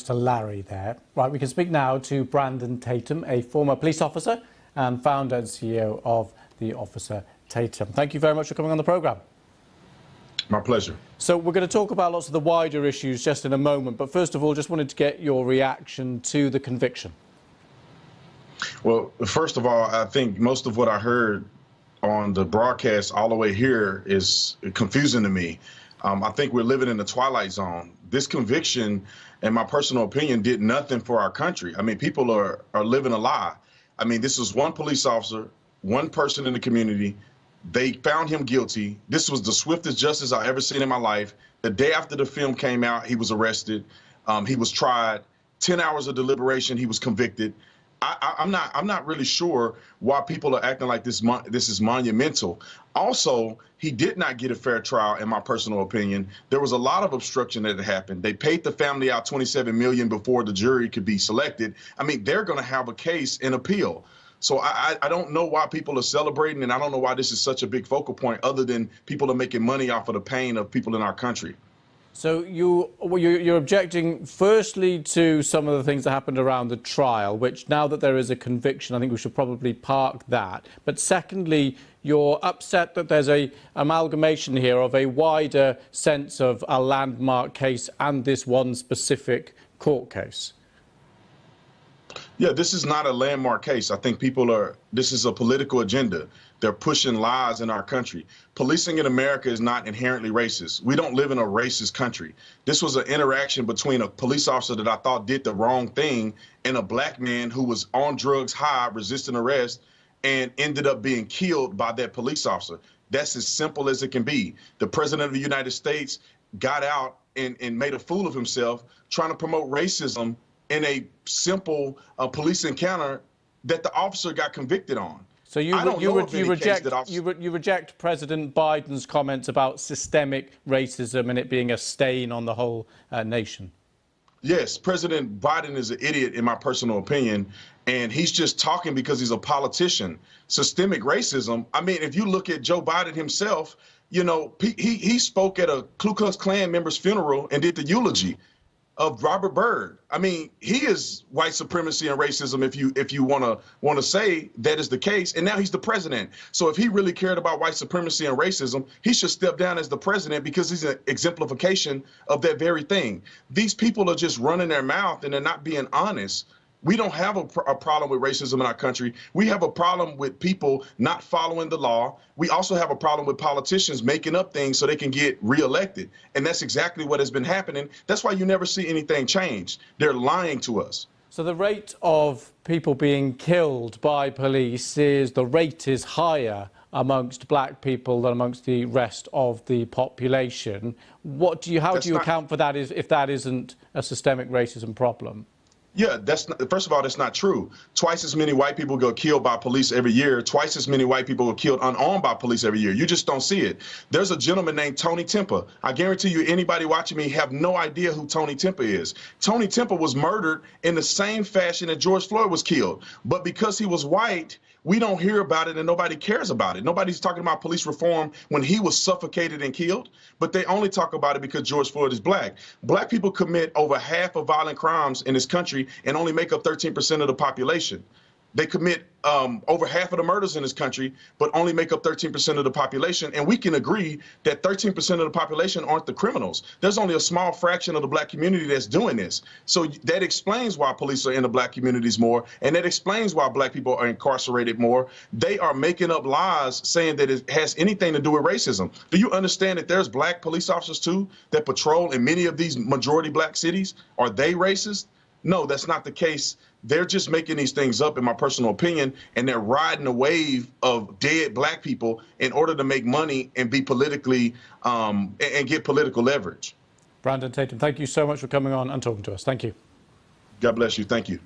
To Larry there. Right, we can speak now to Brandon Tatum, a former police officer and founder and CEO of the Officer Tatum. Thank you very much for coming on the programme. My pleasure. So we're going to talk about lots of the wider issues just in a moment, but first of all, just wanted to get your reaction to the conviction. Well, first of all, I think most of what I heard on the broadcast all the way here is confusing to me. I think we're living in the twilight zone. This conviction, in my personal opinion, did nothing for our country. I mean, people are living a lie. I mean, this was one police officer, one person in the community. They found him guilty. This was the swiftest justice I've ever seen in my life. The day after the film came out, he was arrested. He was tried. 10 hours of deliberation, he was convicted. I'm not really sure why people are acting like this is monumental. Also, he did not get a fair trial, in my personal opinion. There was a lot of obstruction that had happened. They paid the family out $27 million before the jury could be selected. I mean, they're going to have a case in appeal. So I don't know why people are celebrating, and I don't know why this is such a big focal point other than people are making money off of the pain of people in our country. So you're objecting firstly to some of the things that happened around the trial, which now that there is a conviction, I think we should probably park that. But secondly, you're upset that there's a amalgamation here of a wider sense of a landmark case and this one specific court case. Yeah, this is not a landmark case. I think this is a political agenda. They're pushing lies in our country. Policing in America is not inherently racist. We don't live in a racist country. This was an interaction between a police officer that I thought did the wrong thing and a black man who was on drugs, high, resisting arrest, and ended up being killed by that police officer. That's as simple as it can be. The president of the United States got out and made a fool of himself trying to promote racism in a simple police encounter that the officer got convicted on. So you reject President Biden's comments about systemic racism and it being a stain on the whole nation? Yes, President Biden is an idiot, in my personal opinion, and he's just talking because he's a politician. Systemic racism, I mean, if you look at Joe Biden himself, you know, he spoke at a Ku Klux Klan member's funeral and did the eulogy of Robert Byrd. I mean, he is white supremacy and racism if you want to say that is the case. And now he's the president. So if he really cared about white supremacy and racism, he should step down as the president because he's an exemplification of that very thing. These people are just running their mouth and they're not being honest. We don't have a problem with racism in our country. We have a problem with people not following the law. We also have a problem with politicians making up things so they can get reelected. And that's exactly what has been happening. That's why you never see anything change. They're lying to us. So the rate of people being killed by police the rate is higher amongst black people than amongst the rest of the population. How do you account for that if that isn't a systemic racism problem? Yeah, first of all, that's not true. Twice as many white people go killed by police every year. Twice as many white people are killed unarmed by police every year. You just don't see it. There's a gentleman named Tony Timpa. I guarantee you anybody watching me have no idea who Tony Timpa is. Tony Timpa was murdered in the same fashion that George Floyd was killed. But because he was white, we don't hear about it and nobody cares about it. Nobody's talking about police reform when he was suffocated and killed, but they only talk about it because George Floyd is black. Black people commit over half of violent crimes in this country and only make up 13% of the population. They commit over half of the murders in this country, but only make up 13% of the population. And we can agree that 13% of the population aren't the criminals. There's only a small fraction of the black community that's doing this. So that explains why police are in the black communities more, and that explains why black people are incarcerated more. They are making up lies saying that it has anything to do with racism. Do you understand that there's black police officers too that patrol in many of these majority black cities? Are they racist? No, that's not the case. They're just making these things up, in my personal opinion, and they're riding a wave of dead black people in order to make money and be politically and get political leverage. Brandon Tatum, thank you so much for coming on and talking to us. Thank you. God bless you. Thank you.